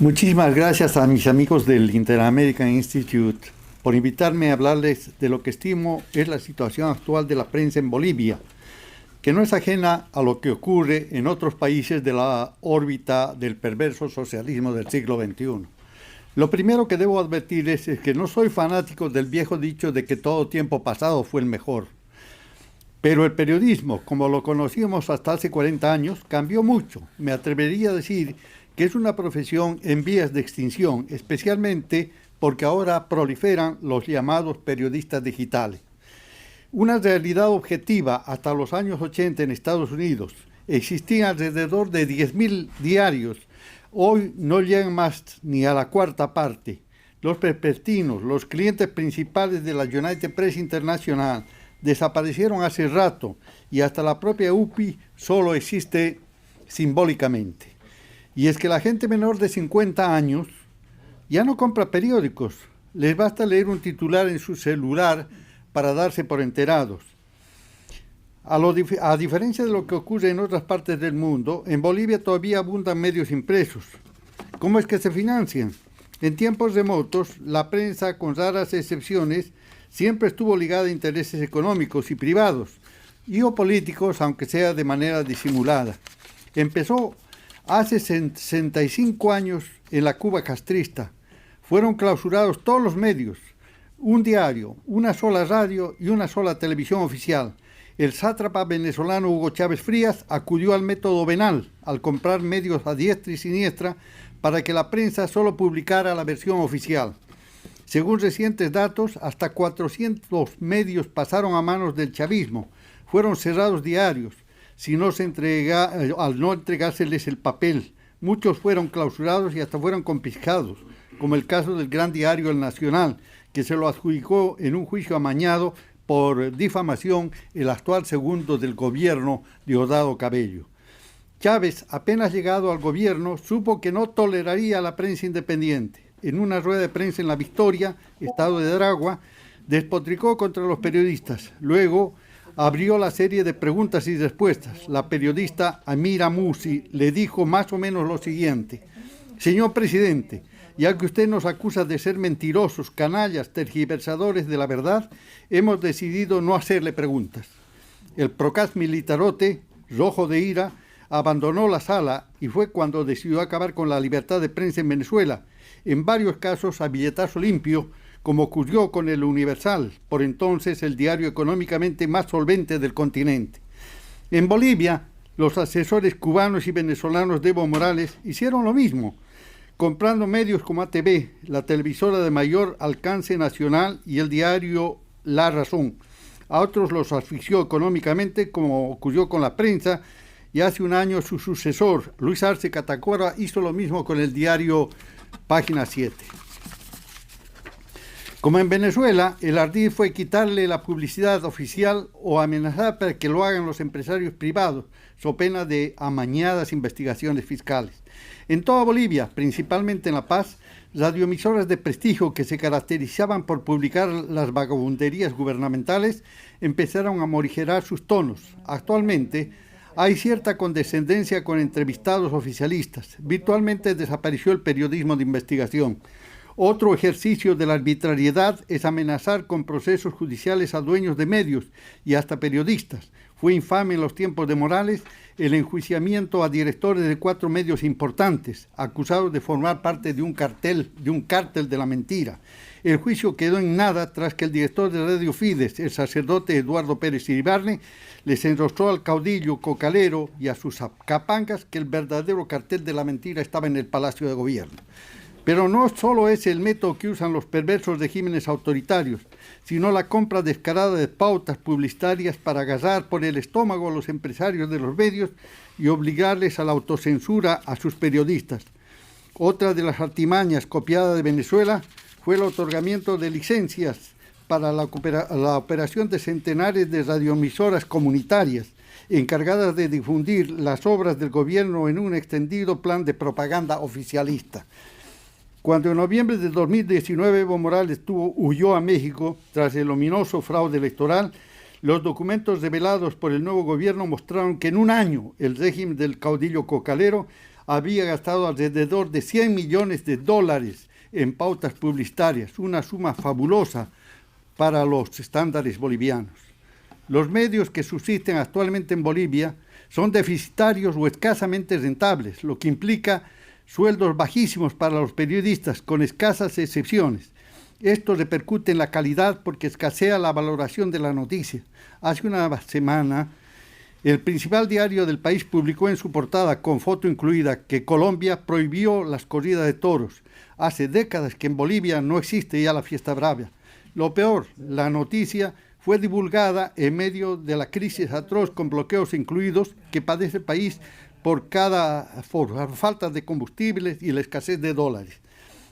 Muchísimas gracias a mis amigos del Inter-American Institute por invitarme a hablarles de lo que estimo es la situación actual de la prensa en Bolivia, que no es ajena a lo que ocurre en otros países de la órbita del perverso socialismo del siglo XXI. Lo primero que debo advertirles es que no soy fanático del viejo dicho de que todo tiempo pasado fue el mejor. Pero el periodismo, como lo conocíamos hasta hace 40 años, cambió mucho. Me atrevería a decir que es una profesión en vías de extinción, especialmente porque ahora proliferan los llamados periodistas digitales. Una realidad objetiva: hasta los años 80 en Estados Unidos existían alrededor de 10.000 diarios. Hoy no llegan más ni a la cuarta parte. Los vespertinos, los clientes principales de la United Press International, desaparecieron hace rato y hasta la propia UPI solo existe simbólicamente. Y es que la gente menor de 50 años ya no compra periódicos, les basta leer un titular en su celular para darse por enterados. A diferencia de lo que ocurre en otras partes del mundo, en Bolivia todavía abundan medios impresos. ¿Cómo es que se financian? En tiempos remotos, la prensa, con raras excepciones, siempre estuvo ligada a intereses económicos y privados, y o políticos, aunque sea de manera disimulada. Empezó hace 65 años en la Cuba castrista. Fueron clausurados todos los medios, un diario, una sola radio y una sola televisión oficial. El sátrapa venezolano Hugo Chávez Frías acudió al método venal al comprar medios a diestra y siniestra para que la prensa solo publicara la versión oficial. Según recientes datos, hasta 400 medios pasaron a manos del chavismo. Fueron cerrados diarios al no entregárseles el papel. Muchos fueron clausurados y hasta fueron confiscados, como el caso del gran diario El Nacional, que se lo adjudicó en un juicio amañado por difamación el actual segundo del gobierno, Diosdado Cabello. Chávez, apenas llegado al gobierno, supo que no toleraría a la prensa independiente. En una rueda de prensa en La Victoria, estado de Aragua, despotricó contra los periodistas. Luego abrió la serie de preguntas y respuestas. La periodista Amira Musi le dijo más o menos lo siguiente: señor presidente, ya que usted nos acusa de ser mentirosos, canallas, tergiversadores de la verdad, hemos decidido no hacerle preguntas. El procaz militarote, rojo de ira, abandonó la sala y fue cuando decidió acabar con la libertad de prensa en Venezuela, en varios casos a billetazo limpio, como ocurrió con el Universal, por entonces el diario económicamente más solvente del continente. En Bolivia, los asesores cubanos y venezolanos de Evo Morales hicieron lo mismo, comprando medios como ATV, la televisora de mayor alcance nacional, y el diario La Razón. A otros los asfixió económicamente, como ocurrió con la prensa, y hace un año su sucesor, Luis Arce Catacora, hizo lo mismo con el diario Página 7. Como en Venezuela, el ardid fue quitarle la publicidad oficial o amenazar para que lo hagan los empresarios privados, so pena de amañadas investigaciones fiscales. En toda Bolivia, principalmente en La Paz, radioemisoras de prestigio que se caracterizaban por publicar las vagabunderías gubernamentales empezaron a morigerar sus tonos. Actualmente hay cierta condescendencia con entrevistados oficialistas. Virtualmente desapareció el periodismo de investigación. Otro ejercicio de la arbitrariedad es amenazar con procesos judiciales a dueños de medios y hasta periodistas. Fue infame en los tiempos de Morales el enjuiciamiento a directores de 4 medios importantes, acusados de formar parte de un cártel de la mentira. El juicio quedó en nada tras que el director de Radio Fides, el sacerdote Eduardo Pérez Iribarne, les enrostró al caudillo cocalero y a sus capangas que el verdadero cartel de la mentira estaba en el Palacio de Gobierno. Pero no solo es el método que usan los perversos regímenes autoritarios, sino la compra descarada de pautas publicitarias para agarrar por el estómago a los empresarios de los medios y obligarles a la autocensura a sus periodistas. Otra de las artimañas copiada de Venezuela fue el otorgamiento de licencias para la operación de centenares de radioemisoras comunitarias encargadas de difundir las obras del gobierno en un extendido plan de propaganda oficialista. Cuando en noviembre de 2019 Evo Morales huyó a México tras el ominoso fraude electoral, los documentos revelados por el nuevo gobierno mostraron que en un año el régimen del caudillo cocalero había gastado alrededor de 100 millones de dólares en pautas publicitarias, una suma fabulosa para los estándares bolivianos. Los medios que subsisten actualmente en Bolivia son deficitarios o escasamente rentables, lo que implica sueldos bajísimos para los periodistas, con escasas excepciones. Esto repercute en la calidad porque escasea la valoración de la noticia. Hace una semana, el principal diario del país publicó en su portada, con foto incluida, que Colombia prohibió las corridas de toros. Hace décadas que en Bolivia no existe ya la fiesta brava. Lo peor, la noticia fue divulgada en medio de la crisis atroz con bloqueos incluidos que padece el país por falta de combustibles y la escasez de dólares.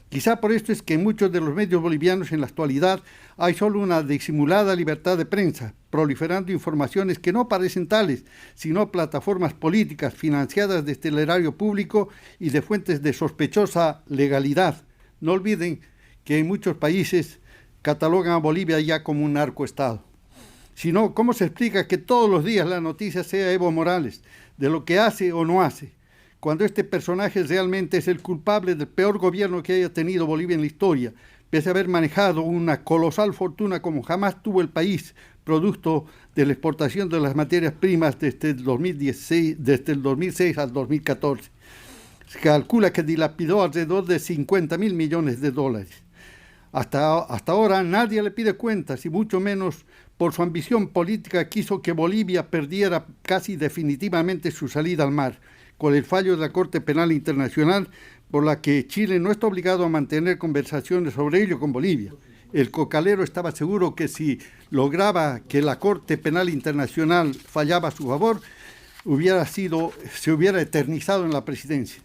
Quizá por esto es que en muchos de los medios bolivianos en la actualidad hay solo una disimulada libertad de prensa, proliferando informaciones que no parecen tales, sino plataformas políticas financiadas desde el erario público y de fuentes de sospechosa legalidad. No olviden que en muchos países catalogan a Bolivia ya como un narcoestado. Si no, ¿cómo se explica que todos los días la noticia sea Evo Morales, de lo que hace o no hace, cuando este personaje realmente es el culpable del peor gobierno que haya tenido Bolivia en la historia, pese a haber manejado una colosal fortuna como jamás tuvo el país, producto de la exportación de las materias primas desde el 2006 al 2014? Se calcula que dilapidó alrededor de 50.000 millones de dólares. Hasta ahora nadie le pide cuentas y mucho menos por su ambición política quiso que Bolivia perdiera casi definitivamente su salida al mar, con el fallo de la Corte Penal Internacional por la que Chile no está obligado a mantener conversaciones sobre ello con Bolivia. El cocalero estaba seguro que si lograba que la Corte Penal Internacional fallaba a su favor, se hubiera eternizado en la presidencia.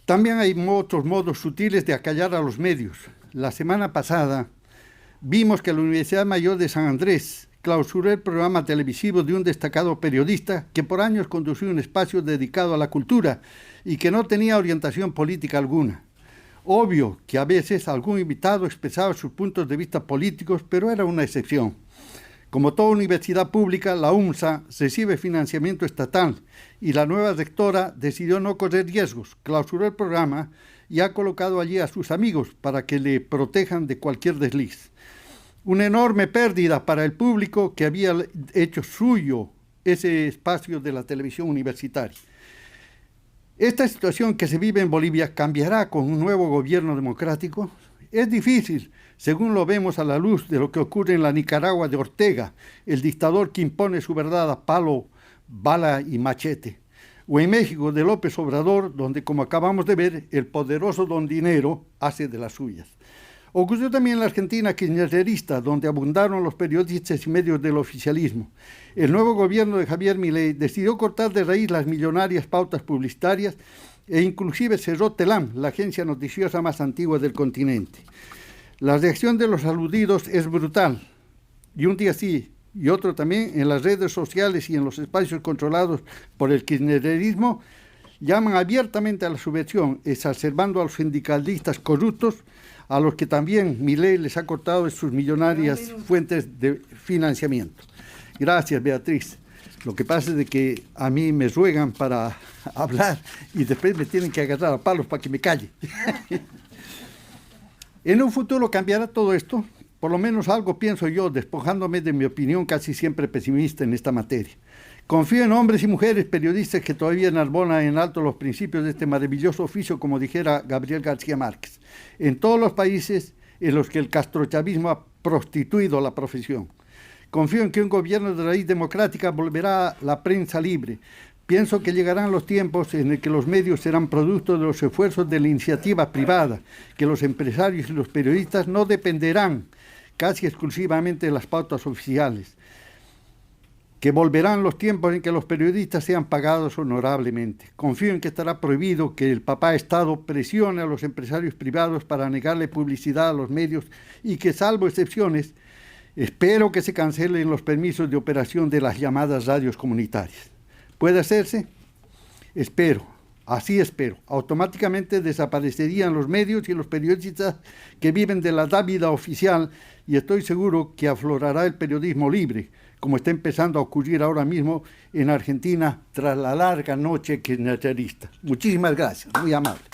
También hay otros modos sutiles de acallar a los medios. La semana pasada vimos que la Universidad Mayor de San Andrés clausuró el programa televisivo de un destacado periodista que por años condució un espacio dedicado a la cultura y que no tenía orientación política alguna. Obvio que a veces algún invitado expresaba sus puntos de vista políticos, pero era una excepción. Como toda universidad pública, la UMSA recibe financiamiento estatal y la nueva rectora decidió no correr riesgos, clausuró el programa y ha colocado allí a sus amigos para que le protejan de cualquier desliz. Una enorme pérdida para el público que había hecho suyo ese espacio de la televisión universitaria. ¿Esta situación que se vive en Bolivia cambiará con un nuevo gobierno democrático? Es difícil, según lo vemos a la luz de lo que ocurre en la Nicaragua de Ortega, el dictador que impone su verdad a palo, bala y machete. O en México de López Obrador, donde, como acabamos de ver, el poderoso don Dinero hace de las suyas. Ocurrió también en la Argentina kirchnerista, donde abundaron los periodistas y medios del oficialismo. El nuevo gobierno de Javier Milei decidió cortar de raíz las millonarias pautas publicitarias e inclusive cerró Telam, la agencia noticiosa más antigua del continente. La reacción de los aludidos es brutal, y un día sí, y otro también, en las redes sociales y en los espacios controlados por el kirchnerismo, llaman abiertamente a la subversión, exacerbando a los sindicalistas corruptos, a los que también Milei les ha cortado sus millonarias fuentes de financiamiento. Gracias, Beatriz. Lo que pasa es de que a mí me ruegan para hablar y después me tienen que agarrar a palos para que me calle. En un futuro cambiará todo esto, por lo menos algo pienso yo, despojándome de mi opinión casi siempre pesimista en esta materia. Confío en hombres y mujeres periodistas que todavía enarbolan en alto los principios de este maravilloso oficio, como dijera Gabriel García Márquez, en todos los países en los que el castrochavismo ha prostituido la profesión. Confío en que un gobierno de raíz democrática volverá a la prensa libre. Pienso que llegarán los tiempos en el que los medios serán producto de los esfuerzos de la iniciativa privada, que los empresarios y los periodistas no dependerán casi exclusivamente de las pautas oficiales, que volverán los tiempos en que los periodistas sean pagados honorablemente. Confío en que estará prohibido que el papá Estado presione a los empresarios privados para negarle publicidad a los medios y que, salvo excepciones, espero que se cancelen los permisos de operación de las llamadas radios comunitarias. ¿Puede hacerse? Espero, así espero. Automáticamente desaparecerían los medios y los periodistas que viven de la dávida oficial y estoy seguro que aflorará el periodismo libre, como está empezando a ocurrir ahora mismo en Argentina tras la larga noche kirchnerista. Muchísimas gracias, muy amable.